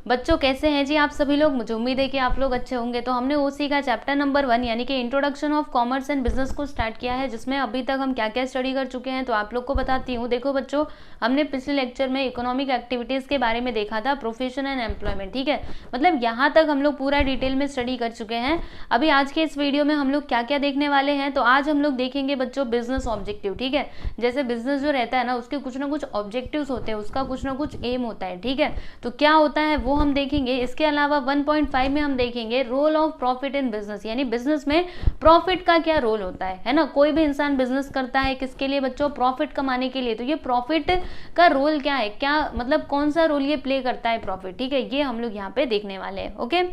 बच्चों कैसे हैं जी आप सभी लोग? मुझे उम्मीद है कि आप लोग अच्छे होंगे। तो हमने ओसी का चैप्टर नंबर 1 यानी कि introduction of commerce and business को स्टार्ट किया है, जिसमें अभी तक हम क्या क्या स्टडी कर चुके हैं तो आप लोग को बताती हूँ। देखो बच्चों, हमने पिछले लेक्चर में इकोनॉमिक एक्टिविटीज़ के बारे में देखा था, प्रोफेशन एंड एम्प्लॉयमेंट। ठीक है, मतलब यहाँ तक हम लोग पूरा डिटेल में स्टडी कर चुके हैं। अभी आज के इस वीडियो में हम लोग क्या क्या देखने वाले हैं, तो आज हम लोग देखेंगे बच्चों बिजनेस ऑब्जेक्टिव। ठीक है, जैसे बिजनेस जो रहता है ना, उसके कुछ ना कुछ ऑब्जेक्टिव्स होते हैं, उसका कुछ ना कुछ एम होता है। ठीक है, तो क्या होता है वो हम देखेंगे। इसके अलावा 1.5 में हम देखेंगे role of profit in business, यानी बिजनेस में प्रॉफिट का क्या रोल होता है ना। कोई भी इंसान बिजनेस करता है किसके लिए बच्चों? प्रॉफिट कमाने के लिए। तो ये प्रॉफिट का रोल क्या है, क्या मतलब कौन सा रोल ये प्ले करता है प्रॉफिट। ठीक है, ये हम लोग यहाँ पे देखने वाले हैं। ओके,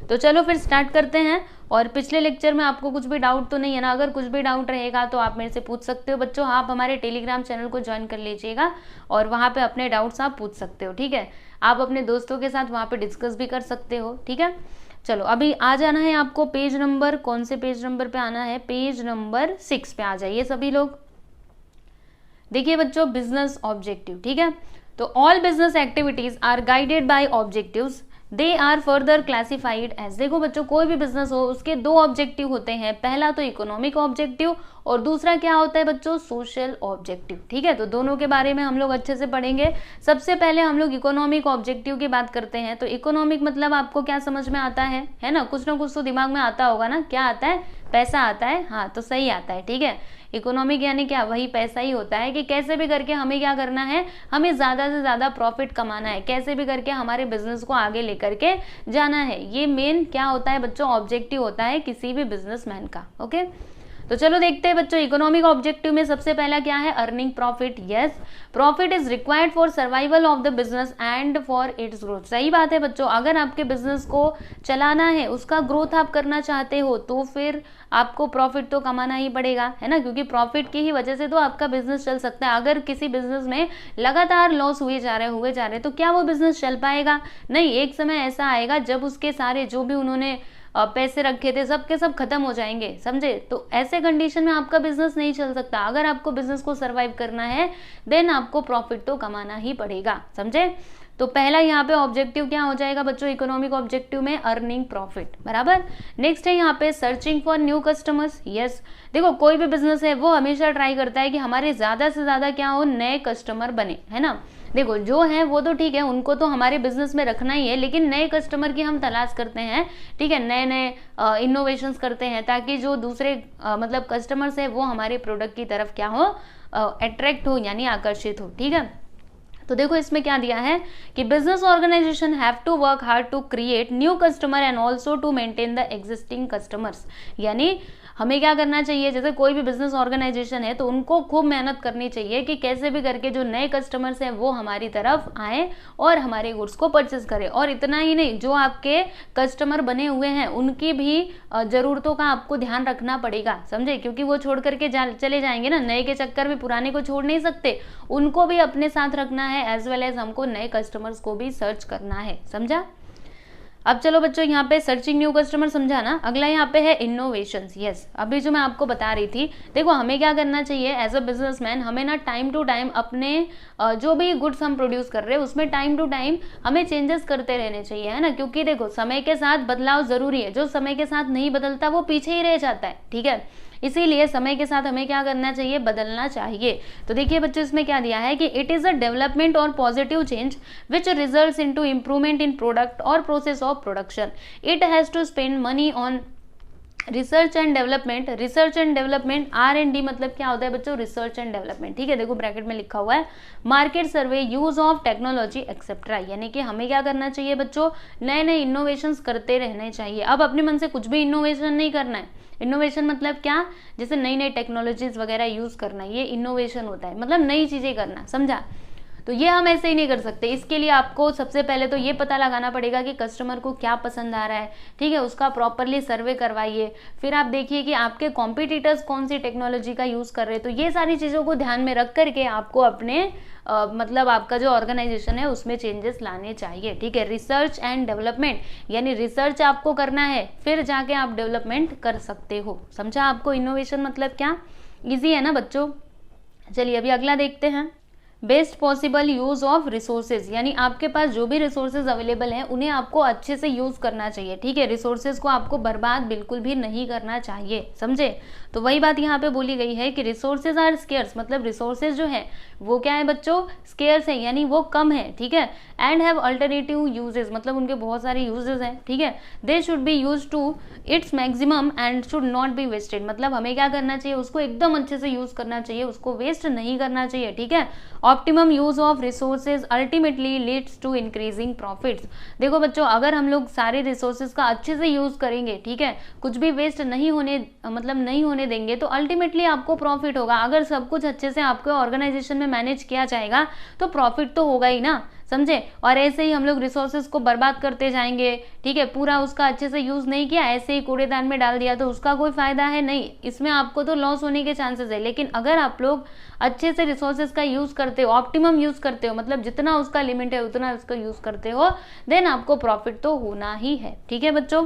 तो चलो फिर स्टार्ट करते हैं। और पिछले लेक्चर में आपको कुछ भी डाउट तो नहीं है ना? अगर कुछ भी डाउट रहेगा तो आप मेरे से पूछ सकते हो बच्चों। आप हमारे टेलीग्राम चैनल को ज्वाइन कर लीजिएगा और वहाँ पे अपने डाउट्स आप पूछ सकते हो। ठीक है, आप अपने दोस्तों के साथ वहाँ पे डिस्कस भी कर सकते हो। ठीक है, चलो अभी आ जाना है आपको पेज नंबर, कौन से पेज नंबर पे आना है? पेज नंबर 6 पे आ जाइए सभी लोग। देखिए बच्चों, बिजनेस ऑब्जेक्टिव। ठीक है, तो all business activities are guided by objectives, they are further classified as. देखो बच्चों, कोई भी बिजनेस हो उसके दो ऑब्जेक्टिव होते हैं। पहला तो इकोनॉमिक ऑब्जेक्टिव और दूसरा क्या होता है बच्चों? Social objective. ठीक है, तो दोनों के बारे में हम लोग अच्छे से पढ़ेंगे। सबसे पहले हम लोग इकोनॉमिक ऑब्जेक्टिव की बात करते हैं। तो इकोनॉमिक मतलब आपको क्या समझ में आता है ना? कुछ ना कुछ तो दिमाग में आता होगा ना। क्या आता है? पैसा आता है। हाँ, तो सही आता है। ठीक है, इकोनॉमिक यानी क्या? वही पैसा ही होता है कि कैसे भी करके हमें क्या करना है, हमें ज्यादा से ज्यादा प्रॉफिट कमाना है, कैसे भी करके हमारे बिजनेस को आगे लेकर के जाना है। ये मेन क्या होता है बच्चों? ऑब्जेक्टिव होता है किसी भी बिजनेसमैन का। ओके, तो चलो देखते हैं बच्चों, इकोनॉमिक ऑब्जेक्टिव में सबसे पहला क्या है? Earning profit. Yes, profit is required for survival of the business and for its growth. सही बात है बच्चों, अगर आपके बिजनेस को चलाना है, उसका ग्रोथ आप करना चाहते हो, तो फिर आपको प्रॉफिट तो कमाना ही पड़ेगा, है ना? क्योंकि प्रॉफिट की ही वजह से तो आपका बिजनेस चल सकता है। अगर किसी बिजनेस में लगातार लॉस हुए जा रहे तो क्या वो बिजनेस चल पाएगा? नहीं, एक समय ऐसा आएगा जब उसके सारे जो भी उन्होंने पैसे रखे थे सब के सब खत्म हो जाएंगे, समझे? तो ऐसे कंडीशन में आपका बिजनेस नहीं चल सकता। अगर आपको बिजनेस को सरवाइव करना है देन आपको प्रॉफिट तो कमाना ही पड़ेगा, समझे? तो पहला यहाँ पे ऑब्जेक्टिव क्या हो जाएगा बच्चों? इकोनॉमिक ऑब्जेक्टिव में अर्निंग प्रॉफिट। बराबर। नेक्स्ट है यहाँ पे searching for new customers. Yes, देखो कोई भी बिजनेस है वो हमेशा ट्राई करता है कि हमारे ज्यादा से ज्यादा क्या हो, नए कस्टमर बने, है ना? देखो जो है वो तो ठीक है, उनको तो हमारे बिजनेस में रखना ही है, लेकिन नए कस्टमर की हम तलाश करते हैं। ठीक है, नए नए इनोवेशंस करते हैं ताकि जो दूसरे मतलब कस्टमर्स है वो हमारे प्रोडक्ट की तरफ क्या हो, अट्रैक्ट हो, यानी आकर्षित हो। ठीक है, तो देखो इसमें क्या दिया है कि business organisation have to work hard to create new customer and also to maintain the existing customers. यानी हमें क्या करना चाहिए, जैसे कोई भी बिजनेस ऑर्गेनाइजेशन है तो उनको खूब मेहनत करनी चाहिए कि कैसे भी करके जो नए कस्टमर्स हैं वो हमारी तरफ आए और हमारे गुड्स को परचेज करें। और इतना ही नहीं, जो आपके कस्टमर बने हुए हैं उनकी भी जरूरतों का आपको ध्यान रखना पड़ेगा, समझे? क्योंकि वो छोड़ करके चले जाएंगे ना, नए के चक्कर में पुराने को छोड़ नहीं सकते, उनको भी अपने साथ रखना है, एज वेल एज हमको नए कस्टमर्स को भी सर्च करना है, समझा? अब चलो बच्चों, यहाँ पे सर्चिंग न्यू कस्टमर समझा ना। अगला यहाँ पे है इनोवेशंस। यस, अभी जो मैं आपको बता रही थी, देखो हमें क्या करना चाहिए एज अ बिजनेसमैन, हमें ना टाइम टू टाइम अपने जो भी गुड्स हम प्रोड्यूस कर रहे हैं उसमें टाइम टू टाइम हमें चेंजेस करते रहने चाहिए, है ना? क्योंकि देखो समय के साथ बदलाव जरूरी है, जो समय के साथ नहीं बदलता वो पीछे ही रह जाता है। ठीक है, इसीलिए समय के साथ हमें क्या करना चाहिए, बदलना चाहिए। तो देखिए बच्चों, इसमें क्या दिया है कि इट इज अ डेवलपमेंट और positive change which results into improvement in product और process of production. It has to spend money on research and development. Research and development, R&D मतलब क्या होता है बच्चों? Research and development. ठीक है, देखो ब्रैकेट में लिखा हुआ है, market survey, use of technology etcetera. यानी कि हमें क्या करना चाहिए बच्चों? नए नए इनोवेशंस करते रहने चाहिए। अब अपने मन से कुछ भी इनोवेशन नहीं करना है। इनोवेशन मतलब क्या? जैसे नई नई टेक्नोलॉजीज वगैरह यूज करना, ये इनोवेशन होता है, मतलब नई चीजें करना, समझा? तो ये हम ऐसे ही नहीं कर सकते। इसके लिए आपको सबसे पहले तो ये पता लगाना पड़ेगा कि कस्टमर को क्या पसंद आ रहा है। ठीक है, उसका प्रॉपरली सर्वे करवाइए। फिर आप देखिए कि आपके कॉम्पिटिटर्स कौन सी टेक्नोलॉजी का यूज कर रहे हैं। तो ये सारी चीजों को ध्यान में रख करके आपको अपने मतलब आपका जो ऑर्गेनाइजेशन है उसमें चेंजेस लाने चाहिए। ठीक है, रिसर्च एंड डेवलपमेंट, यानी रिसर्च आपको करना है फिर जाके आप डेवलपमेंट कर सकते हो, समझा? आपको इनोवेशन मतलब क्या? इजी है ना बच्चों? चलिए अभी अगला देखते हैं। Best possible use of resources, यानी आपके पास जो भी रिसोर्सेज अवेलेबल हैं उन्हें आपको अच्छे से यूज करना चाहिए, ठीक है। रिसोर्सेज को आपको बर्बाद बिल्कुल भी नहीं करना चाहिए, समझे। तो वही बात यहाँ पे बोली गई है कि रिसोर्सेज आर स्केर्स, मतलब रिसोर्सेज जो है वो क्या है बच्चों, स्केर्स है, यानी वो कम है, ठीक है। एंड हैव अल्टरनेटिव यूजेस, मतलब उनके बहुत सारे यूजेस हैं, ठीक है। They should be use to its maximum and should not be wasted, मतलब हमें क्या करना चाहिए, उसको एकदम अच्छे से यूज करना चाहिए, उसको वेस्ट नहीं करना चाहिए, ठीक है। Optimum use of resources ultimately leads to increasing profits. देखो बच्चों, अगर हम लोग सारे रिसोर्सेज का अच्छे से यूज करेंगे, ठीक है, कुछ भी वेस्ट नहीं होने मतलब नहीं होने देंगे, तो अल्टीमेटली आपको प्रॉफिट होगा। अगर सब कुछ अच्छे से आपके ऑर्गेनाइजेशन में मैनेज किया जाएगा तो प्रॉफिट तो होगा ही ना, समझे। और ऐसे ही हम लोग रिसोर्सेज को बर्बाद करते जाएंगे, ठीक है, पूरा उसका अच्छे से यूज नहीं किया, ऐसे ही कूड़ेदान में डाल दिया, तो उसका कोई फायदा है नहीं, इसमें आपको तो लॉस होने के चांसेस है। लेकिन अगर आप लोग अच्छे से रिसोर्सेज का यूज करते हो, ऑप्टिमम यूज करते हो, मतलब जितना उसका लिमिट है उतना उसका यूज करते हो, देन आपको प्रॉफिट तो होना ही है, ठीक है बच्चों।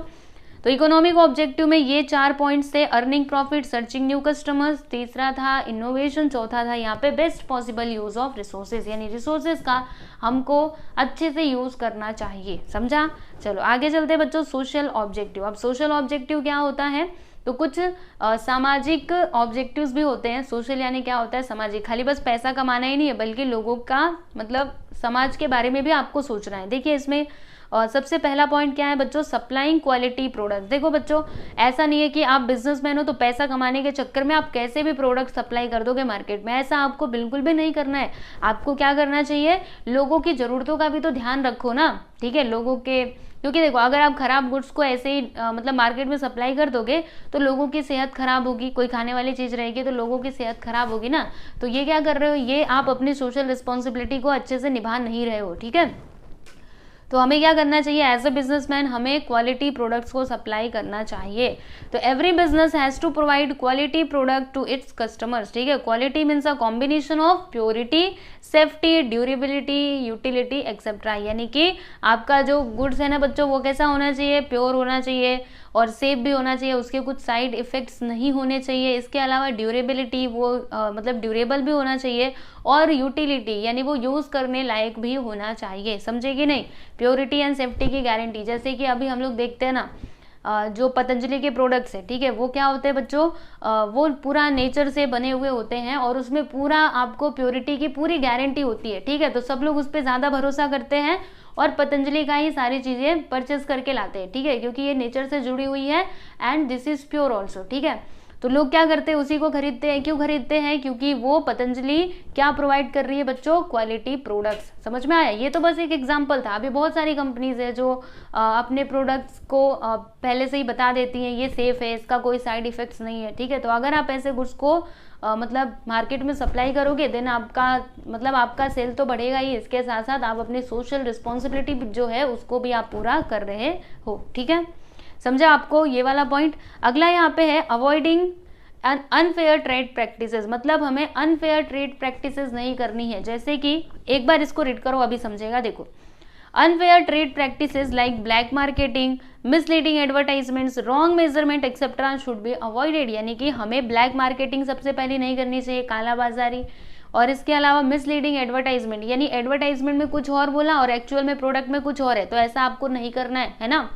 तो इकोनॉमिक ऑब्जेक्टिव में ये 4 पॉइंट्स थे, earning profit, searching new customers, तीसरा था इनोवेशन, चौथा था यहाँ पे best possible use of resources, यानी रिसोर्सेज का हमको अच्छे से यूज करना चाहिए, समझा। चलो आगे चलते बच्चों, सोशल ऑब्जेक्टिव। अब सोशल ऑब्जेक्टिव क्या होता है, तो कुछ सामाजिक ऑब्जेक्टिव्स भी होते हैं। सोशल यानी क्या होता है, सामाजिक, खाली बस पैसा कमाना ही नहीं है, बल्कि लोगों का मतलब समाज के बारे में भी आपको सोचना है। देखिए इसमें सबसे पहला पॉइंट क्या है बच्चों, सप्लाइंग क्वालिटी प्रोडक्ट। देखो बच्चों, ऐसा नहीं है कि आप बिजनेसमैन हो तो पैसा कमाने के चक्कर में आप कैसे भी प्रोडक्ट सप्लाई कर दोगे मार्केट में, ऐसा आपको बिल्कुल भी नहीं करना है। आपको क्या करना चाहिए, लोगों की जरूरतों का भी तो ध्यान रखो ना, ठीक है, लोगों के, क्योंकि देखो अगर आप खराब गुड्स को ऐसे ही मतलब मार्केट में सप्लाई कर दोगे तो लोगों की सेहत खराब होगी, कोई खाने वाली चीज रहेगी तो लोगों की सेहत खराब होगी ना। तो ये क्या कर रहे हो, ये आप अपनी सोशल रिस्पॉन्सिबिलिटी को अच्छे से निभा नहीं रहे हो, ठीक है। तो हमें क्या करना चाहिए, एज अ बिजनेसमैन हमें क्वालिटी प्रोडक्ट्स को सप्लाई करना चाहिए। तो every business has to provide quality product to its customers, ठीक है। Quality means a combination of purity, safety, durability, utility etcetera, यानी कि आपका जो गुड्स है ना बच्चों, वो कैसा होना चाहिए, प्योर होना चाहिए और सेफ भी होना चाहिए, उसके कुछ साइड इफेक्ट्स नहीं होने चाहिए। इसके अलावा ड्यूरेबिलिटी, वो मतलब ड्यूरेबल भी होना चाहिए, और यूटिलिटी यानी वो यूज करने लायक भी होना चाहिए, समझे कि नहीं। प्योरिटी एंड सेफ्टी की गारंटी, जैसे कि अभी हम लोग देखते हैं ना जो पतंजलि के प्रोडक्ट्स है, ठीक है, वो क्या होते हैं बच्चों, वो पूरा नेचर से बने हुए होते हैं और उसमें पूरा आपको प्योरिटी की पूरी गारंटी होती है, ठीक है। तो सब लोग उस पर ज्यादा भरोसा करते हैं और पतंजलि का ही सारी चीजें परचेस करके लाते हैं, ठीक है, क्योंकि ये नेचर से जुड़ी हुई है and this is pure also, ठीक है। तो लोग क्या करते हैं, उसी को खरीदते हैं। क्यों खरीदते हैं, क्योंकि वो पतंजलि क्या प्रोवाइड कर रही है बच्चों, क्वालिटी प्रोडक्ट्स। समझ में आया, ये तो बस एक एग्जांपल था। अभी बहुत सारी कंपनीज है जो अपने प्रोडक्ट्स को पहले से ही बता देती हैं ये सेफ है, इसका कोई साइड इफेक्ट्स नहीं है, ठीक है। तो अगर आप ऐसे गुड्स को मतलब मार्केट में सप्लाई करोगे, देन आपका मतलब आपका सेल तो बढ़ेगा ही, इसके साथ साथ आप अपनी सोशल रिस्पॉन्सिबिलिटी जो है उसको भी आप पूरा कर रहे हो, ठीक है। समझा आपको ये वाला पॉइंट। अगला यहाँ पे है अवॉइडिंग अनफेयर ट्रेड प्रैक्टिसेस, मतलब हमें अनफेयर ट्रेड प्रैक्टिसेस नहीं करनी है। जैसे कि एक बार इसको रीड करो, अभी समझेगा। देखो, unfair trade practices like black marketing, misleading advertisements, wrong measurement etcetera should be avoided, यानी कि हमें ब्लैक मार्केटिंग सबसे पहले नहीं करनी चाहिए, कालाबाजारी, और इसके अलावा मिसलीडिंग एडवर्टाइजमेंट, यानी एडवर्टाइजमेंट में कुछ और बोला और एक्चुअल में प्रोडक्ट में कुछ और है, तो ऐसा आपको नहीं करना है ना,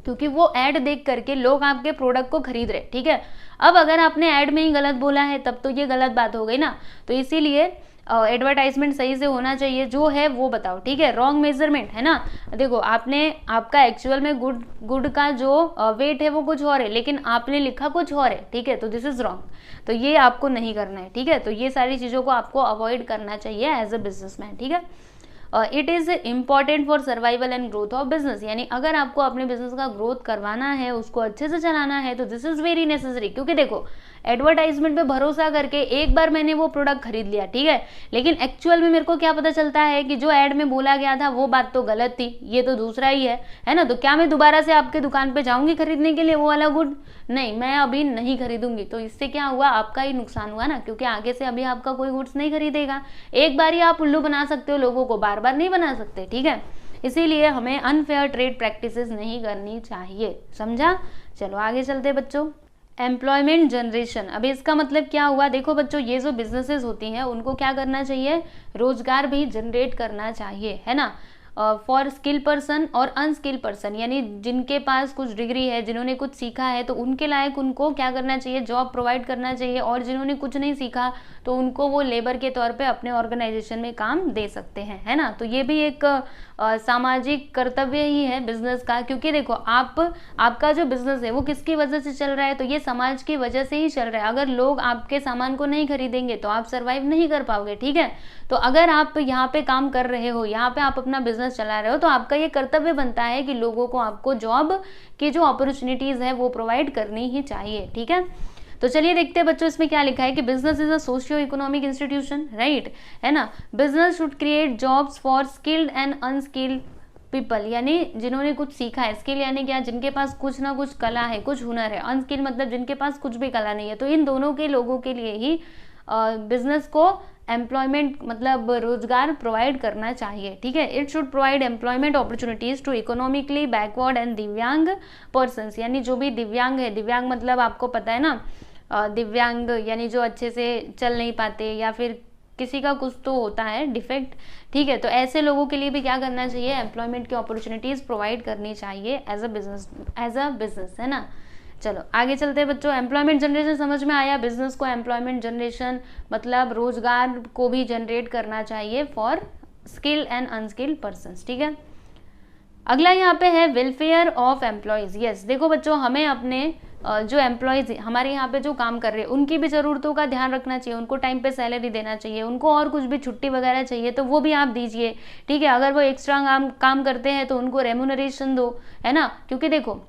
क्योंकि वो ऐड देख करके लोग आपके प्रोडक्ट को खरीद रहे, ठीक है। अब अगर आपने ऐड में ही गलत बोला है तब तो ये गलत बात हो गई ना, तो इसीलिए एडवर्टाइजमेंट सही से होना चाहिए, जो है वो बताओ, ठीक है। रॉन्ग मेजरमेंट है ना, देखो आपने आपका एक्चुअल में गुड का जो वेट है वो कुछ और है, लेकिन आपने लिखा कुछ और है, ठीक है, तो दिस इज रॉन्ग। तो ये आपको नहीं करना है, ठीक है। तो ये सारी चीजों को आपको अवॉइड करना चाहिए एज अ बिजनेसमैन, ठीक है। It is important for survival and growth of business, यानी अगर आपको अपने बिजनेस का ग्रोथ करवाना है, उसको अच्छे से चलाना है, तो दिस इज वेरी नेसेसरी। क्योंकि देखो एडवर्टाइजमेंट पे भरोसा करके एक बार मैंने वो प्रोडक्ट खरीद लिया, ठीक है, लेकिन एक्चुअल में मेरे को क्या पता चलता है कि जो ऐड में बोला गया था वो बात तो गलत थी, ये तो दूसरा ही है ना। तो क्या मैं दोबारा से आपके दुकान पे जाऊंगी खरीदने के लिए वो वाला गुड? नहीं, मैं अभी नहीं खरीदूंगी। तो इससे क्या हुआ, आपका ही नुकसान हुआ ना, क्योंकि आगे से अभी आपका कोई गुड्स नहीं खरीदेगा। एक बार ही आप उल्लू बना सकते हो लोगों को, बार बार नहीं बना सकते, ठीक है। इसीलिए हमें अनफेयर ट्रेड प्रैक्टिसेस नहीं करनी चाहिए, समझा। चलो आगे चलते बच्चों। Employment generation. अभी इसका मतलब क्या हुआ, देखो बच्चों, ये जो बिजनेसेस होती हैं उनको क्या करना चाहिए, रोजगार भी जनरेट करना चाहिए, है ना, फॉर स्किल पर्सन और अनस्किल पर्सन, यानी जिनके पास कुछ डिग्री है, जिन्होंने कुछ सीखा है, तो उनके लायक उनको क्या करना चाहिए, जॉब प्रोवाइड करना चाहिए, और जिन्होंने कुछ नहीं सीखा तो उनको वो लेबर के तौर पे अपने ऑर्गेनाइजेशन में काम दे सकते हैं, है ना। तो ये भी एक सामाजिक कर्तव्य ही है बिजनेस का, क्योंकि देखो आपका जो बिजनेस है वो किसकी वजह से चल रहा है, तो ये समाज की वजह से ही चल रहा है। अगर लोग आपके सामान को नहीं खरीदेंगे तो आप सर्वाइव नहीं कर पाओगे, ठीक है। तो अगर आप यहाँ पे काम कर रहे हो, यहाँ पे आप अपना बिजनेस चला रहे हो, तो आपका ये कर्तव्य बनता है कि लोगों को आपको जॉब की जो अपॉर्चुनिटीज है वो प्रोवाइड करनी ही चाहिए, ठीक है। तो चलिए देखते हैं बच्चों इसमें क्या लिखा है कि business is a socio economic institution, right, है ना। Business should create jobs for skilled and unskilled people, यानी जिन्होंने कुछ सीखा है, स्किल यानी क्या, जिनके पास कुछ ना कुछ कला है, कुछ हुनर है, अनस्किल मतलब जिनके पास कुछ भी कला नहीं है, तो इन दोनों के लोगों के लिए ही बिजनेस को एम्प्लॉयमेंट मतलब रोजगार प्रोवाइड करना चाहिए, ठीक है। It should provide employment opportunities to economically backward and दिव्यांग पर्सन्स, यानी जो भी दिव्यांग है, दिव्यांग मतलब आपको पता है ना, दिव्यांग यानी जो अच्छे से चल नहीं पाते या फिर किसी का कुछ तो होता है डिफेक्ट, ठीक है। तो ऐसे लोगों के लिए भी क्या करना चाहिए, एम्प्लॉयमेंट की अपॉर्चुनिटीज प्रोवाइड करनी चाहिए एज अ बिजनेस, है ना। चलो आगे चलते हैं बच्चों। एम्प्लॉयमेंट जनरेशन समझ में आया, बिजनेस को एम्प्लॉयमेंट जनरेशन मतलब रोजगार को भी जनरेट करना चाहिए for skill and unskilled persons, ठीक है। अगला यहाँ पे है वेलफेयर ऑफ एम्प्लॉयज। यस, देखो बच्चों, हमें अपने जो एम्प्लॉयज हमारे यहाँ पे जो काम कर रहे हैं उनकी भी ज़रूरतों का ध्यान रखना चाहिए, उनको टाइम पे सैलरी देना चाहिए, उनको और कुछ भी छुट्टी वगैरह चाहिए तो वो भी आप दीजिए, ठीक है। अगर वो एक्स्ट्रा काम करते हैं तो उनको रेम्यूनरेशन दो, है ना, क्योंकि देखो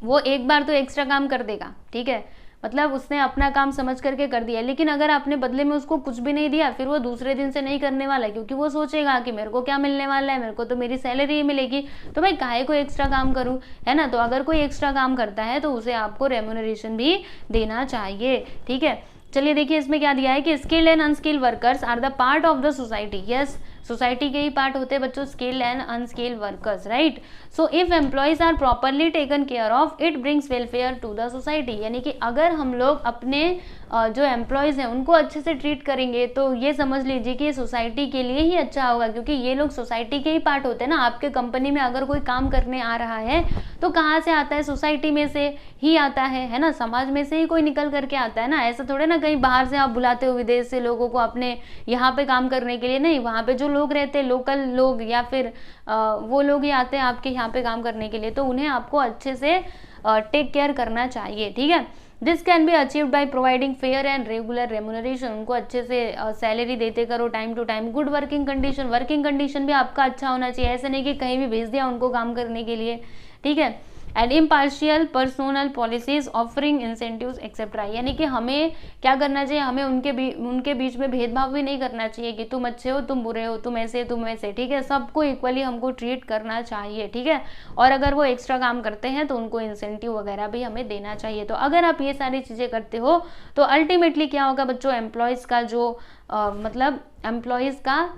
वो एक बार तो एक्स्ट्रा काम कर देगा, ठीक है, मतलब उसने अपना काम समझ करके कर दिया, लेकिन अगर आपने बदले में उसको कुछ भी नहीं दिया फिर वो दूसरे दिन से नहीं करने वाला है, क्योंकि वो सोचेगा कि मेरे को क्या मिलने वाला है, मेरे को तो मेरी सैलरी ही मिलेगी, तो मैं काहे को एक्स्ट्रा काम करूं, है ना। तो अगर कोई एक्स्ट्रा काम करता है तो उसे आपको रेम्यूनरेशन भी देना चाहिए, ठीक है। चलिए देखिए इसमें क्या दिया है कि skilled and unskilled workers are the part of the society. Yes, society के ही पार्ट होते हैं बच्चों skilled and unskilled workers, right. So if employees are properly taken care of it brings welfare to the society, यानी कि अगर हम लोग अपने जो एम्प्लॉयज हैं उनको अच्छे से ट्रीट करेंगे तो ये समझ लीजिए कि सोसाइटी के लिए ही अच्छा होगा, क्योंकि ये लोग सोसाइटी के ही पार्ट होते हैं ना। आपके कंपनी में अगर कोई काम करने आ रहा है तो कहाँ से आता है, सोसाइटी में से ही आता है ना, समाज में से ही कोई निकल करके आता है ना। ऐसा थोड़े ना कहीं बाहर से आप बुलाते हो विदेश से लोगों को अपने यहाँ पे काम करने के लिए, नहीं, वहाँ पे जो लोग रहते हैं लोकल लोग या फिर वो लोग ही आते हैं आपके यहाँ पे काम करने के लिए, तो उन्हें आपको अच्छे से टेक केयर करना चाहिए, ठीक है। This can be achieved by providing fair and regular remuneration, उनको अच्छे से सैलरी देते करो time to time. Good working condition भी आपका अच्छा होना चाहिए, ऐसे नहीं कि कहीं भी भेज दिया उनको काम करने के लिए, ठीक है। And impartial personal policies offering incentives etcetera, यानी कि हमें क्या करना चाहिए, हमें उनके बीच में भेदभाव भी नहीं करना चाहिए कि तुम अच्छे हो तुम बुरे हो, तुम ऐसे तुम वैसे, ठीक है। सबको इक्वली हमको ट्रीट करना चाहिए, ठीक है। और अगर वो एक्स्ट्रा काम करते हैं तो उनको इंसेंटिव वगैरह भी हमें देना चाहिए। तो अगर आप ये सारी चीज़ें करते हो तो अल्टीमेटली क्या होगा बच्चों, एम्प्लॉयज़ का जो मतलब एम्प्लॉयज़ का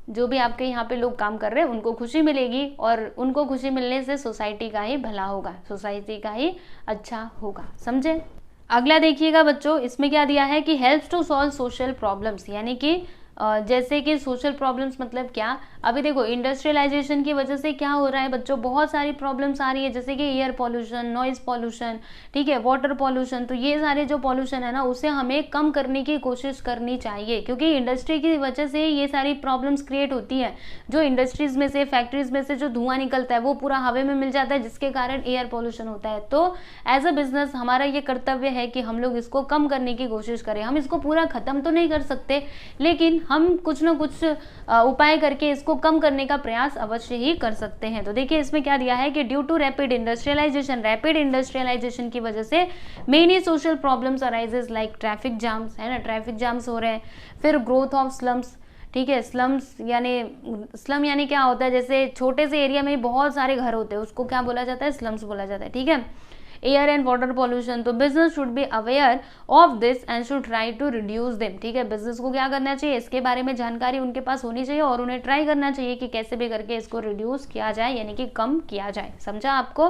जो भी आपके यहाँ पे लोग काम कर रहे हैं उनको खुशी मिलेगी, और उनको खुशी मिलने से सोसाइटी का ही भला होगा, सोसाइटी का ही अच्छा होगा, समझे। अगला देखिएगा बच्चों, इसमें क्या दिया है कि helps to solve social problems, यानी कि जैसे कि सोशल प्रॉब्लम्स मतलब क्या, अभी देखो इंडस्ट्रियलाइजेशन की वजह से क्या हो रहा है बच्चों, बहुत सारी प्रॉब्लम्स आ रही है, जैसे कि एयर पॉल्यूशन, नॉइज पॉल्यूशन, ठीक है, वाटर पॉल्यूशन। तो ये सारे जो पॉल्यूशन है ना उसे हमें कम करने की कोशिश करनी चाहिए, क्योंकि इंडस्ट्री की वजह से ये सारी प्रॉब्लम्स क्रिएट होती है। जो इंडस्ट्रीज में से, फैक्ट्रीज में से जो धुआं निकलता है वो पूरा हवा में मिल जाता है, जिसके कारण एयर पॉल्यूशन होता है। तो एज अ बिजनेस हमारा ये कर्तव्य है कि हम लोग इसको कम करने की कोशिश करें। हम इसको पूरा खत्म तो नहीं कर सकते, लेकिन हम कुछ ना कुछ उपाय करके इसको कम करने का प्रयास अवश्य ही कर सकते हैं। तो देखिए इसमें क्या दिया है कि ड्यू टू रैपिड इंडस्ट्रियलाइजेशन की वजह से many social problems arises like traffic jams, है ना, ट्रैफिक जाम्स हो रहे हैं। फिर ग्रोथ ऑफ स्लम्स, ठीक है, स्लम यानी क्या होता है, जैसे छोटे से एरिया में बहुत सारे घर होते हैं उसको क्या बोला जाता है, स्लम्स बोला जाता है, ठीक है। एयर एंड वाटर पॉल्यूशन, तो business should be aware of this and should try to reduce them, ठीक है। बिजनेस को क्या करना चाहिए, इसके बारे में जानकारी उनके पास होनी चाहिए और उन्हें ट्राई करना चाहिए कि कैसे भी करके इसको रिड्यूस किया जाए, यानी कि कम किया जाए, समझा आपको,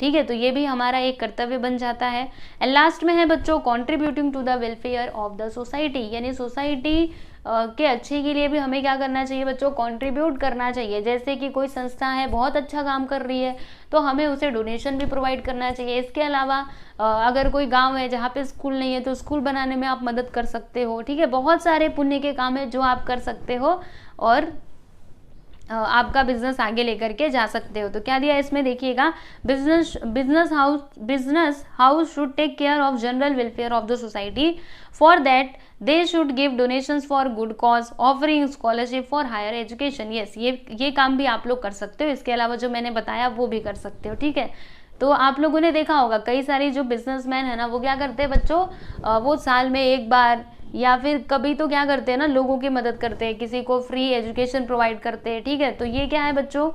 ठीक है, तो ये भी हमारा एक कर्तव्य बन जाता है। एंड लास्ट में है बच्चों contributing to the welfare of the society, यानी सोसाइटी के अच्छे के लिए भी हमें क्या करना चाहिए बच्चों, कंट्रीब्यूट करना चाहिए। जैसे कि कोई संस्था है बहुत अच्छा काम कर रही है तो हमें उसे डोनेशन भी प्रोवाइड करना चाहिए। इसके अलावा अगर कोई गांव है जहाँ पे स्कूल नहीं है तो स्कूल बनाने में आप मदद कर सकते हो। ठीक है, बहुत सारे पुण्य के काम है जो आप कर सकते हो और आपका बिजनेस आगे लेकर के जा सकते हो। तो क्या दिया इसमें देखिएगा, business house should take care of general welfare of the society, for that they should give donations for good cause, offering scholarship for higher education. Yes, ये काम भी आप लोग कर सकते हो। इसके अलावा जो मैंने बताया वो भी कर सकते हो। ठीक है, तो आप लोगों ने देखा होगा कई सारी जो बिजनेसमैन है ना वो क्या करते हैं बच्चों, वो साल में एक बार या फिर कभी तो क्या करते हैं ना, लोगों की मदद करते हैं, किसी को फ्री एजुकेशन प्रोवाइड करते हैं। ठीक है, तो ये क्या है बच्चों,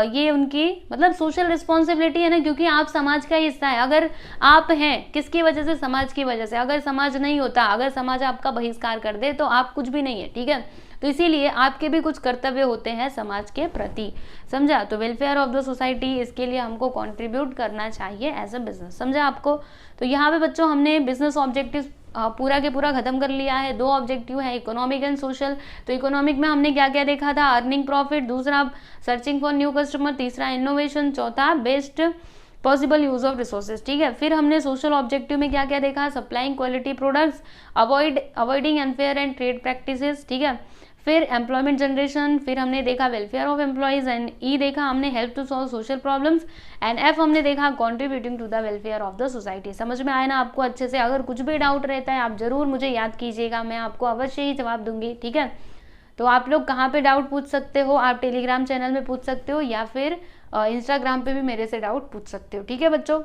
ये उनकी मतलब सोशल रिस्पॉन्सिबिलिटी है ना, क्योंकि आप समाज का हिस्सा है। अगर आप हैं किसकी वजह से, समाज की वजह से। अगर समाज नहीं होता, अगर समाज आपका बहिष्कार कर दे तो आप कुछ भी नहीं है। ठीक है, तो इसीलिए आपके भी कुछ कर्तव्य होते हैं समाज के प्रति, समझा। तो वेलफेयर ऑफ द सोसाइटी, इसके लिए हमको कंट्रीब्यूट करना चाहिए एज अ बिजनेस, समझा आपको। तो यहाँ पे बच्चों हमने बिजनेस ऑब्जेक्टिव पूरा के पूरा खत्म कर लिया है। 2 ऑब्जेक्टिव है, इकोनॉमिक एंड सोशल। तो इकोनॉमिक में हमने क्या क्या देखा था, अर्निंग प्रॉफिट, दूसरा सर्चिंग फॉर न्यू कस्टमर, तीसरा इनोवेशन, चौथा best possible use of resources. ठीक है, फिर हमने सोशल ऑब्जेक्टिव में क्या क्या देखा, supplying quality products, avoiding unfair and trade practices. ठीक है, फिर एम्प्लॉयमेंट जनरेशन, फिर हमने देखा welfare of employees, and E देखा हमने help to solve social problems, and F हमने देखा contributing to the welfare of the society. समझ में आया ना आपको अच्छे से। अगर कुछ भी डाउट रहता है आप जरूर मुझे याद कीजिएगा, मैं आपको अवश्य ही जवाब दूंगी। ठीक है, तो आप लोग कहाँ पे डाउट पूछ सकते हो, आप टेलीग्राम चैनल में पूछ सकते हो या फिर इंस्टाग्राम पे भी मेरे से डाउट पूछ सकते हो। ठीक है बच्चों,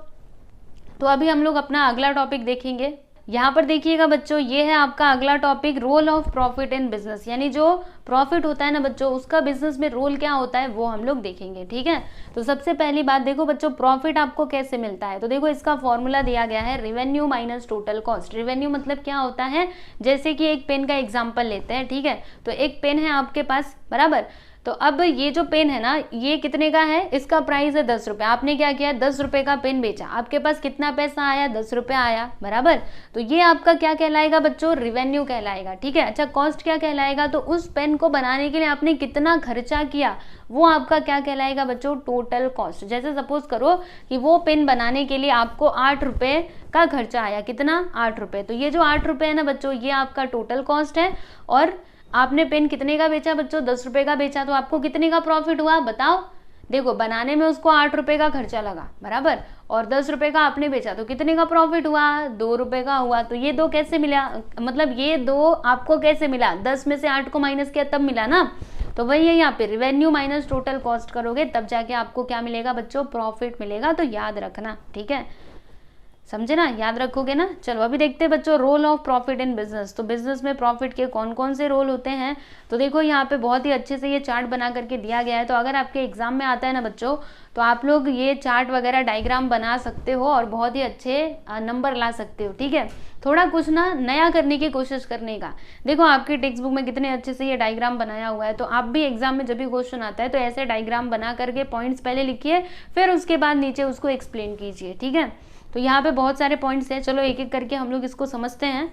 तो अभी हम लोग अपना अगला टॉपिक देखेंगे। यहाँ पर देखिएगा बच्चों, ये है आपका अगला topic, role of profit in business, यानी जो प्रॉफिट होता है ना बच्चों उसका बिजनेस में रोल क्या होता है वो हम लोग देखेंगे। ठीक है, तो सबसे पहली बात देखो बच्चों, प्रॉफिट आपको कैसे मिलता है। तो देखो इसका फॉर्मूला दिया गया है, revenue minus total cost. Revenue मतलब क्या होता है, जैसे कि एक पेन का एग्जाम्पल लेते हैं। ठीक है, तो एक पेन है आपके पास, बराबर। तो अब ये जो पेन है ना ये कितने का है, इसका प्राइस है 10 रुपये। आपने क्या किया, 10 रुपये का पेन बेचा, आपके पास कितना पैसा आया, 10 रुपये आया, बराबर। तो ये आपका क्या कहलाएगा बच्चों, रिवेन्यू कहलाएगा। ठीक है, अच्छा कॉस्ट क्या कहलाएगा, तो उस पेन को बनाने के लिए आपने कितना खर्चा किया वो आपका क्या कहलाएगा बच्चों, टोटल कॉस्ट। जैसे सपोज करो कि वो पेन बनाने के लिए आपको 8 रुपये का खर्चा आया, कितना, 8 रुपये। तो ये जो 8 रुपये है ना बच्चों ये आपका टोटल कॉस्ट है, और आपने पेन कितने का बेचा बच्चों, 10 रुपये का बेचा, तो आपको कितने का प्रॉफिट हुआ बताओ। देखो बनाने में उसको 8 रुपये का खर्चा लगा, बराबर, और 10 रुपये का आपने बेचा, तो कितने का प्रॉफिट हुआ, 2 रुपये का हुआ। तो ये 2 कैसे मिला, मतलब ये 2 आपको कैसे मिला, 10 में से 8 को माइनस किया तब मिला ना। तो वही है यहाँ पे, रिवेन्यू माइनस टोटल कॉस्ट करोगे तब जाके आपको क्या मिलेगा बच्चों, प्रॉफिट मिलेगा। तो याद रखना, ठीक है, समझे ना, याद रखोगे ना। चलो अभी देखते हैं बच्चों, role of profit in business. तो बिजनेस में प्रॉफिट के कौन कौन से रोल होते हैं। तो देखो यहाँ पे बहुत ही अच्छे से ये चार्ट बना करके दिया गया है। तो अगर आपके एग्जाम में आता है ना बच्चों तो आप लोग ये चार्ट वगैरह डायग्राम बना सकते हो और बहुत ही अच्छे नंबर ला सकते हो। ठीक है, थोड़ा कुछ ना नया करने की कोशिश करने का। देखो आपकी टेक्स्ट बुक में कितने अच्छे से ये डायग्राम बनाया हुआ है, तो आप भी एग्जाम में जब भी क्वेश्चन आता है तो ऐसे डायग्राम बना करके पॉइंट्स पहले लिखिए, फिर उसके बाद नीचे उसको एक्सप्लेन कीजिए। ठीक है, तो यहाँ पे बहुत सारे पॉइंट्स हैं, चलो एक एक करके हम लोग इसको समझते हैं।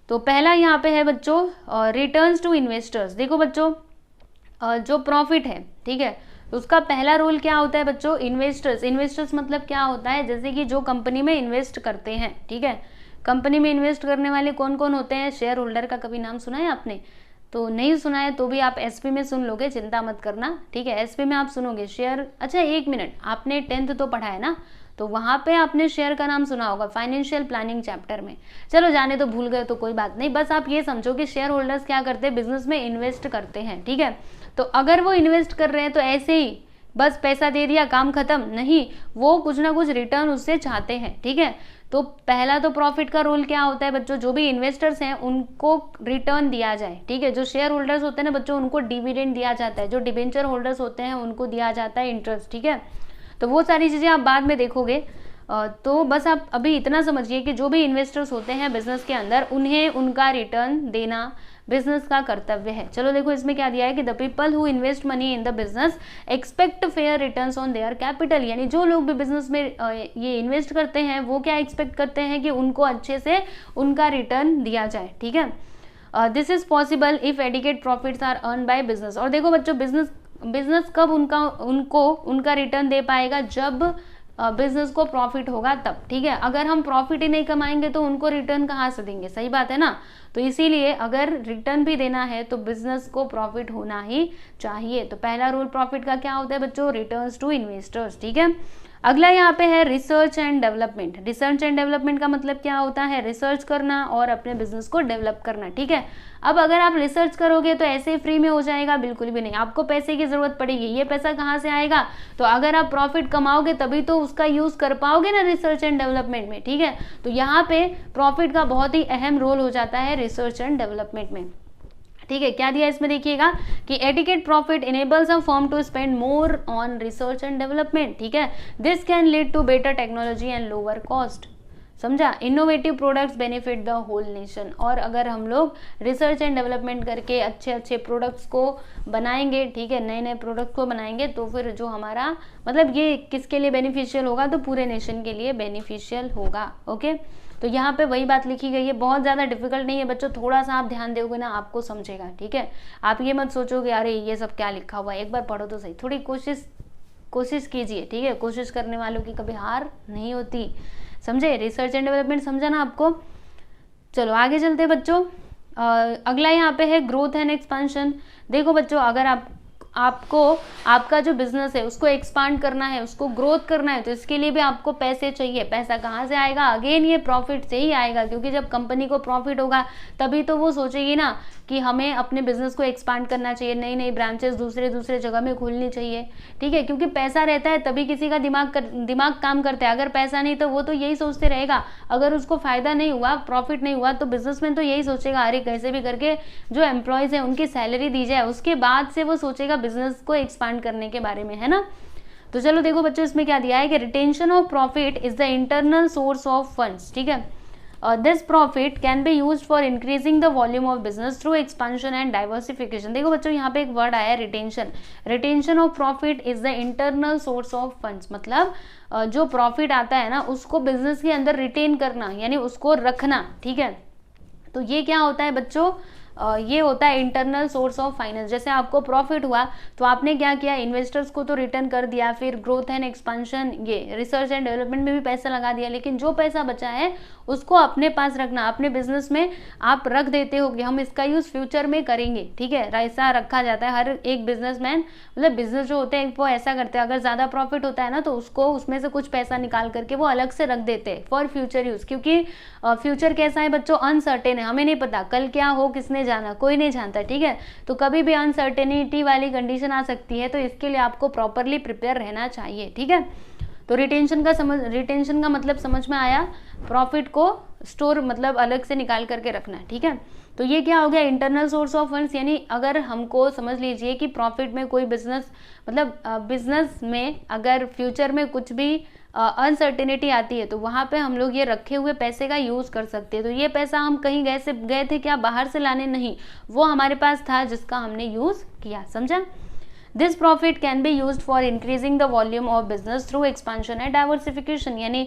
तो पहला यहाँ पे है बच्चों रिटर्न्स टू इन्वेस्टर्स। देखो बच्चों जो प्रॉफिट है, ठीक है, तो उसका पहला रोल क्या होता है बच्चों, इन्वेस्टर्स। इन्वेस्टर्स मतलब क्या होता है, जैसे कि जो कंपनी में इन्वेस्ट करते हैं। ठीक है, कंपनी में इन्वेस्ट करने वाले कौन कौन होते हैं, शेयर होल्डर का कभी नाम सुना है आपने, तो नहीं सुना है तो भी आप एसपी में सुन लोगे, चिंता मत करना। ठीक है, एसपी में आप सुनोगे शेयर। अच्छा एक मिनट, आपने 10th तो पढ़ा है ना, तो वहां पे आपने शेयर का नाम सुना होगा फाइनेंशियल प्लानिंग चैप्टर में। चलो जाने तो भूल गए तो कोई बात नहीं, बस आप ये समझो कि शेयर होल्डर्स क्या करते हैं, बिजनेस में इन्वेस्ट करते हैं। ठीक है, तो अगर वो इन्वेस्ट कर रहे हैं तो ऐसे ही बस पैसा दे दिया काम खत्म नहीं, वो कुछ ना कुछ रिटर्न उससे चाहते हैं। ठीक है, तो पहला तो प्रॉफिट का रोल क्या होता है बच्चों, जो भी इन्वेस्टर्स हैं उनको रिटर्न दिया जाए। ठीक है, जो शेयर होल्डर्स होते हैं ना बच्चों उनको डिविडेंड दिया जाता है, जो डिबेंचर होल्डर्स होते हैं उनको दिया जाता है इंटरेस्ट। ठीक है, तो वो सारी चीज़ें आप बाद में देखोगे। तो बस आप अभी इतना समझिए कि जो भी इन्वेस्टर्स होते हैं बिजनेस के अंदर उन्हें उनका रिटर्न देना बिजनेस का कर्तव्य है। चलो देखो इसमें क्या दिया है कि the people who invest money in the business expect fair returns on their capital, यानी जो लोग भी बिजनेस में ये इन्वेस्ट करते हैं वो क्या एक्सपेक्ट करते हैं कि उनको अच्छे से उनका रिटर्न दिया जाए, ठीक है। This is possible if adequate profits are earn by business. और देखो बच्चों बिजनेस कब उनका रिटर्न दे पाएगा, जब बिजनेस को प्रॉफिट होगा तब, ठीक है। अगर हम प्रॉफिट ही नहीं कमाएंगे तो उनको रिटर्न कहाँ से देंगे, सही बात है ना। तो इसीलिए अगर रिटर्न भी देना है तो बिजनेस को प्रॉफिट होना ही चाहिए। तो पहला रूल प्रॉफिट का क्या होता है बच्चों, रिटर्न्स टू इन्वेस्टर्स, ठीक है। अगला यहाँ पे है research and development. Research and development का मतलब क्या होता है, रिसर्च करना और अपने बिजनेस को डेवलप करना, ठीक है। अब अगर आप रिसर्च करोगे तो ऐसे ही फ्री में हो जाएगा, बिल्कुल भी नहीं, आपको पैसे की जरूरत पड़ेगी। ये पैसा कहाँ से आएगा, तो अगर आप प्रॉफिट कमाओगे तभी तो उसका यूज कर पाओगे ना रिसर्च एंड डेवलपमेंट में, ठीक है। तो यहाँ पे प्रॉफिट का बहुत ही अहम रोल हो जाता है रिसर्च एंड डेवलपमेंट में, ठीक है। क्या दिया इसमें देखिएगा कि adequate profit enables a firm to spend more on research and development, ठीक है। This can lead to better technology and lower cost, समझा। Innovative products benefit the whole nation. और अगर हम लोग रिसर्च एंड डेवलपमेंट करके अच्छे अच्छे प्रोडक्ट्स को बनाएंगे, ठीक है, नए नए प्रोडक्ट्स को बनाएंगे तो फिर जो हमारा मतलब ये किसके लिए बेनिफिशियल होगा, तो पूरे नेशन के लिए बेनिफिशियल होगा, ओके। तो यहाँ पे वही बात लिखी गई है, बहुत ज़्यादा डिफिकल्ट नहीं है बच्चों, थोड़ा सा आप ध्यान दोगे ना आपको समझेगा, ठीक है। आप ये मत सोचोगे अरे ये सब क्या लिखा हुआ है, एक बार पढ़ो तो सही, थोड़ी कोशिश कीजिए, ठीक है। कोशिश करने वालों की कभी हार नहीं होती, समझे। रिसर्च एंड डेवलपमेंट समझा ना आपको। चलो आगे चलते हैं बच्चों। अगला यहाँ पे है ग्रोथ एंड एक्सपेंशन। देखो बच्चों अगर आपको आपका जो बिजनेस है उसको एक्सपांड करना है, उसको ग्रोथ करना है, तो इसके लिए भी आपको पैसे चाहिए। पैसा कहाँ से आएगा, अगेन ये प्रॉफिट से ही आएगा, क्योंकि जब कंपनी को प्रॉफिट होगा तभी तो वो सोचेगी ना कि हमें अपने बिजनेस को एक्सपांड करना चाहिए, नई नई ब्रांचेस दूसरे जगह में खोलनी चाहिए, ठीक है। क्योंकि पैसा रहता है तभी किसी का दिमाग काम करता है, अगर पैसा नहीं तो वो तो यही सोचते रहेगा। अगर उसको फायदा नहीं हुआ, प्रॉफिट नहीं हुआ, तो बिजनेसमैन तो यही सोचेगा अरे कैसे भी करके जो एम्प्लॉयज है उनकी सैलरी दी जाए, उसके बाद से वो सोचेगा बिजनेस को एक्सपांड करने के बारे में, है ना। तो चलो देखो बच्चों इसमें क्या दिया है कि retention of profit is the internal source of funds, ठीक है। This profit can be used for increasing the volume of business through expansion and diversification. देखो बच्चों यहाँ पे एक वर्ड आया है retention of profit is the internal source of funds, मतलब जो प्रॉफिट आता है ना उसको बिजनेस के अंदर रिटेन करना, यानी उसको रखना, ठीक है। तो ये क्या होता है बच्चों, ये होता है इंटरनल सोर्स ऑफ फाइनेंस। जैसे आपको प्रॉफिट हुआ तो आपने क्या किया, इन्वेस्टर्स को तो रिटर्न कर दिया, फिर ग्रोथ एंड एक्सपेंशन, ये रिसर्च एंड डेवलपमेंट में भी पैसा लगा दिया, लेकिन जो पैसा बचा है उसको अपने पास रखना, अपने बिजनेस में आप रख देते हो कि हम इसका यूज फ्यूचर में करेंगे, ठीक है। ऐसा रखा जाता है। हर एक बिजनेसमैन मतलब बिजनेस जो होते हैं वो ऐसा करते हैं, अगर ज्यादा प्रॉफिट होता है ना तो उसको उसमें से कुछ पैसा निकाल करके वो अलग से रख देते हैं फॉर फ्यूचर यूज, क्योंकि फ्यूचर कैसा है बच्चों, अनसर्टेन है, हमें नहीं पता कल क्या हो, किसने जाना, कोई नहीं जानता, ठीक है। तो कभी भी अनसर्टेनिटी वाली कंडीशन आ सकती है, तो इसके लिए आपको प्रॉपरली प्रिपेयर रहना चाहिए, ठीक है। तो रिटेंशन का मतलब समझ में आया, प्रॉफिट को स्टोर मतलब अलग से निकाल करके रखना, ठीक है। तो ये क्या हो गया, इंटरनल सोर्स ऑफ फंड्स, यानी अगर हमको समझ लीजिए कि प्रॉफिट में कोई बिजनेस मतलब बिजनेस में अगर फ्यूचर में कुछ भी अनसर्टेनिटी आती है तो वहाँ पे हम लोग ये रखे हुए पैसे का यूज कर सकते हैं। तो ये पैसा हम कहीं गए थे क्या, बाहर से लाने नहीं, वो हमारे पास था जिसका हमने यूज किया, समझा। This profit can be used for increasing the volume of business through expansion and diversification, यानी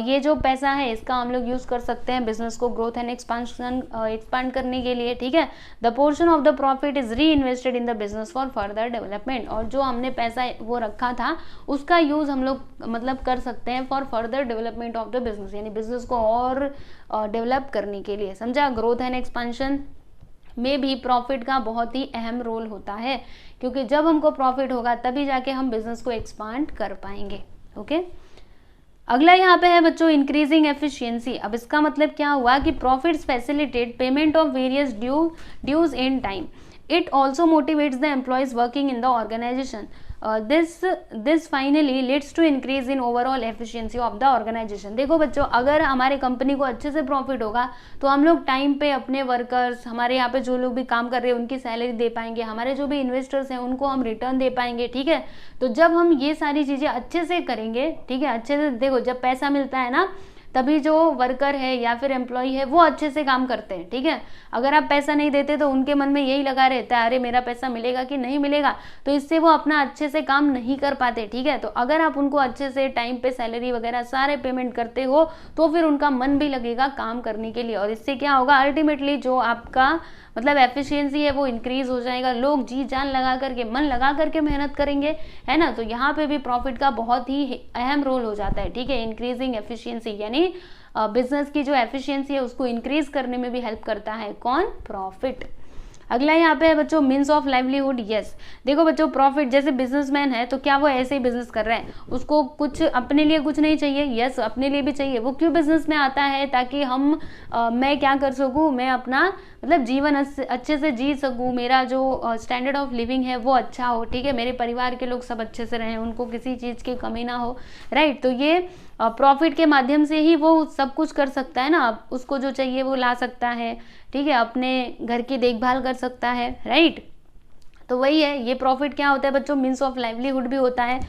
ये जो पैसा है इसका हम लोग यूज कर सकते हैं बिजनेस को ग्रोथ एंड एक्सपांड करने के लिए, ठीक है। The portion of the profit is री invested in the business for further development, और जो हमने पैसा वो रखा था उसका यूज हम लोग मतलब कर सकते हैं for further development of the business, यानी बिजनेस को और डेवलप करने के लिए, समझा। ग्रोथ एंड एक्सपेंशन में भी प्रॉफिट का बहुत ही अहम रोल होता है, क्योंकि जब हमको प्रॉफिट होगा तभी जाके हम बिजनेस को एक्सपांड कर पाएंगे, ओके। अगला यहाँ पे है बच्चों इंक्रीजिंग एफिशिएंसी। अब इसका मतलब क्या हुआ कि profits facilitate payment of various dues in time. It also motivates the employees working in the organisation. This finally leads to increase in overall efficiency of the organisation. देखो बच्चों अगर हमारे कंपनी को अच्छे से प्रॉफिट होगा तो हम लोग टाइम पे अपने वर्कर्स, हमारे यहाँ पे जो लोग भी काम कर रहे हैं उनकी सैलरी दे पाएंगे, हमारे जो भी इन्वेस्टर्स हैं उनको हम रिटर्न दे पाएंगे, ठीक है। तो जब हम ये सारी चीजें अच्छे से करेंगे, ठीक है, अच्छे से देखो जब पैसा मिलता है ना तभी जो वर्कर है या फिर एम्प्लॉय है वो अच्छे से काम करते हैं, ठीक है। अगर आप पैसा नहीं देते तो उनके मन में यही लगा रहता है, अरे मेरा पैसा मिलेगा कि नहीं मिलेगा, तो इससे वो अपना अच्छे से काम नहीं कर पाते, ठीक है। तो अगर आप उनको अच्छे से टाइम पे सैलरी वगैरह सारे पेमेंट करते हो तो फिर उनका मन भी लगेगा काम करने के लिए, और इससे क्या होगा, अल्टीमेटली जो आपका मतलब एफिशिएंसी है वो इंक्रीज हो जाएगा, लोग जी जान लगा करके, मन लगा करके मेहनत करेंगे, है ना। तो यहाँ पे भी प्रॉफिट का बहुत ही अहम रोल हो जाता है, ठीक है। इंक्रीजिंग एफिशिएंसी यानी बिजनेस की जो एफिशिएंसी है उसको इंक्रीज करने में भी हेल्प करता है कौन, प्रॉफिट। अगला यहाँ पे है बच्चों मीन्स ऑफ लाइवलीहुड। यस, देखो बच्चों प्रॉफिट, जैसे बिजनेसमैन है तो क्या वो ऐसे ही बिजनेस कर रहा है, उसको कुछ अपने लिए कुछ नहीं चाहिए, यस अपने लिए भी चाहिए। वो क्यों बिजनेस में आता है, ताकि मैं क्या कर सकूँ, मैं अपना मतलब जीवन अच्छे से जी सकूँ, मेरा जो स्टैंडर्ड ऑफ लिविंग है वो अच्छा हो, ठीक है, मेरे परिवार के लोग सब अच्छे से रहें, उनको किसी चीज़ की कमी ना हो, राइट। तो ये प्रॉफिट के माध्यम से ही वो सब कुछ कर सकता है ना, उसको जो चाहिए वो ला सकता है, ठीक है, अपने घर की देखभाल कर सकता है, राइट। तो वही है, ये प्रॉफिट क्या होता है बच्चों, मीन्स ऑफ लाइवलीहुड भी होता है।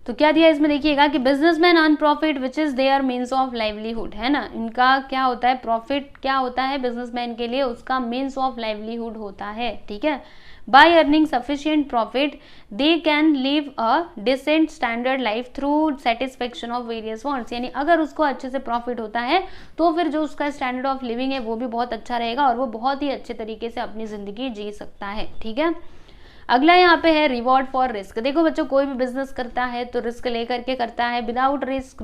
तो क्या दिया इसमें देखिएगा कि businessman earn profit which is their means of livelihood, है ना। इनका क्या होता है, प्रॉफिट क्या होता है बिजनेसमैन के लिए, उसका मीन्स ऑफ लाइवलीहुड होता है, ठीक है। By earning sufficient profit they can live a decent standard life through satisfaction of various wants, यानी अगर उसको अच्छे से प्रॉफिट होता है तो फिर जो उसका स्टैंडर्ड ऑफ लिविंग है वो भी बहुत अच्छा रहेगा और वो बहुत ही अच्छे तरीके से अपनी जिंदगी जी सकता है, ठीक है। अगला यहाँ पे है रिवॉर्ड फॉर रिस्क। देखो बच्चों कोई भी बिजनेस करता है तो रिस्क लेकर के करता है, विदाउट रिस्क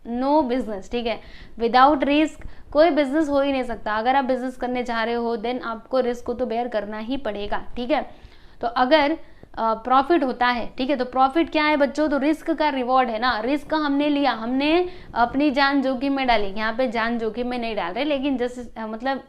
नो बिजनेस, ठीक है। विदाउट रिस्क कोई बिजनेस हो ही नहीं सकता। अगर आप बिजनेस करने जा रहे हो देन आपको रिस्क को तो बेयर करना ही पड़ेगा, ठीक है। तो अगर प्रॉफिट होता है, ठीक है, तो प्रॉफिट क्या है बच्चों, तो रिस्क का रिवॉर्ड है ना। रिस्क हमने लिया, हमने अपनी जान जोखिम में डाली, यहाँ पे जान जोखिम में नहीं डाल रहे, लेकिन जैसे मतलब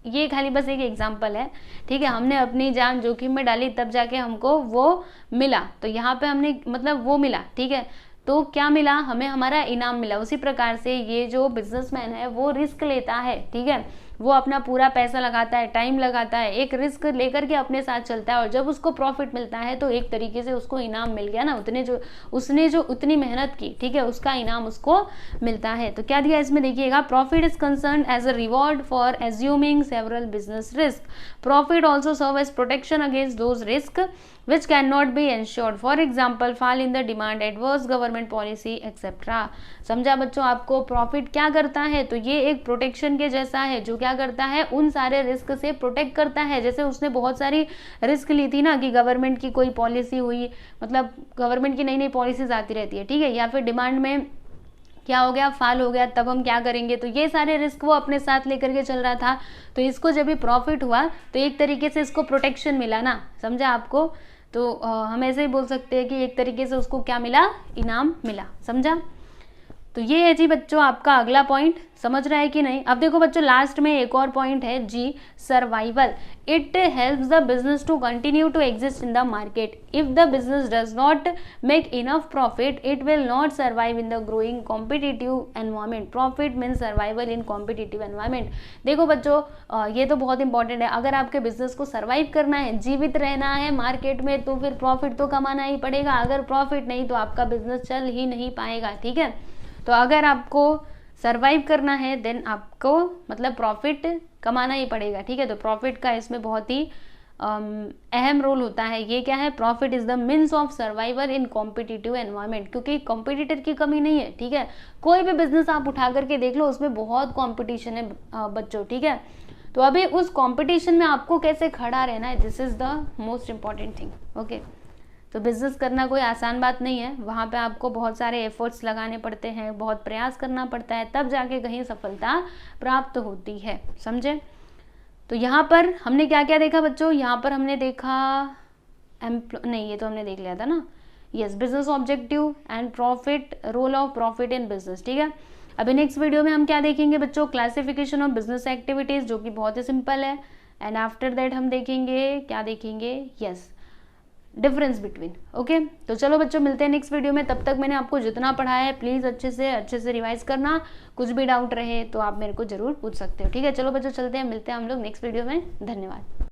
ये खाली बस एक एग्जाम्पल है, ठीक है। हमने अपनी जान जोखिम में डाली तब जाके हमको वो मिला, तो यहाँ पे हमने मतलब वो मिला, ठीक है। तो क्या मिला हमें, हमारा इनाम मिला। उसी प्रकार से ये जो बिजनेसमैन है वो रिस्क लेता है, ठीक है, वो अपना पूरा पैसा लगाता है, टाइम लगाता है, एक रिस्क लेकर के अपने साथ चलता है, और जब उसको प्रॉफिट मिलता है तो एक तरीके से उसको इनाम मिल गया ना, उसने जो उतनी मेहनत की, ठीक है, उसका इनाम उसको मिलता है। तो क्या दिया इसमें देखिएगा, profit is concern as a reward for assuming several business risk. Profit also serve as protection against those risk which cannot be ensured, for example fall in the demand, adverse government policy etc। समझा बच्चों, आपको profit क्या करता है, तो ये एक protection के जैसा है, जो क्या करता है उन सारे रिस्क से प्रोटेक्ट करता है। जैसे उसने बहुत सारी रिस्क ली थी ना, कि गवर्नमेंट की कोई पॉलिसी हुई, मतलब गवर्नमेंट की नई नई पॉलिसीज आती रहती है, ठीक है, या फिर डिमांड में क्या हो गया, फाल हो गया, तब हम क्या करेंगे, तो ये सारे रिस्क वो अपने साथ लेकर के चल रहा था। तो इसको जब भी प्रॉफिट हुआ तो एक तरीके से इसको प्रोटेक्शन मिला ना, समझा आपको। तो हम ऐसे ही बोल सकते हैं कि एक तरीके से उसको क्या मिला, इनाम मिला, समझा। तो ये है जी बच्चों आपका अगला पॉइंट, समझ रहा है कि नहीं। अब देखो बच्चों लास्ट में एक और पॉइंट है जी, survival. It helps the business to continue to exist in the market. If the business does not make enough profit it will not survive in the growing competitive environment. Profit means survival in competitive environment. देखो बच्चों ये तो बहुत important है, अगर आपके business को survive करना है, जीवित रहना है मार्केट में, तो फिर प्रॉफिट तो कमाना ही पड़ेगा। अगर प्रॉफिट नहीं तो आपका बिजनेस चल ही नहीं पाएगा, ठीक है। तो अगर आपको सरवाइव करना है देन आपको मतलब प्रॉफिट कमाना ही पड़ेगा, ठीक है। तो प्रॉफिट का इसमें बहुत ही अहम रोल होता है। ये क्या है, profit is the means of survival in competitive environment, क्योंकि कॉम्पिटिटर की कमी नहीं है, ठीक है। कोई भी बिजनेस आप उठा करके देख लो, उसमें बहुत कॉम्पिटिशन है बच्चों, ठीक है। तो अभी उस कॉम्पिटिशन में आपको कैसे खड़ा रहना है, this is the most important thing, okay. तो बिजनेस करना कोई आसान बात नहीं है, वहाँ पे आपको बहुत सारे एफर्ट्स लगाने पड़ते हैं, बहुत प्रयास करना पड़ता है, तब जाके कहीं सफलता प्राप्त होती है, समझे। तो यहाँ पर हमने क्या क्या देखा बच्चों, यहाँ पर हमने देखा नहीं, ये तो हमने देख लिया था ना, yes, business objective and profit, role of profit in business, ठीक है। अभी नेक्स्ट वीडियो में हम क्या देखेंगे बच्चों, क्लासिफिकेशन ऑफ बिजनेस एक्टिविटीज, जो कि बहुत ही सिंपल है। एंड आफ्टर दैट हम देखेंगे, क्या देखेंगे, यस, डिफरेंस बिटवीन, ओके। तो चलो बच्चों मिलते हैं नेक्स्ट वीडियो में। तब तक मैंने आपको जितना पढ़ाया है प्लीज़ अच्छे से रिवाइज करना। कुछ भी डाउट रहे तो आप मेरे को जरूर पूछ सकते हो, ठीक है। चलो बच्चों चलते हैं, मिलते हैं हम लोग नेक्स्ट वीडियो में। धन्यवाद।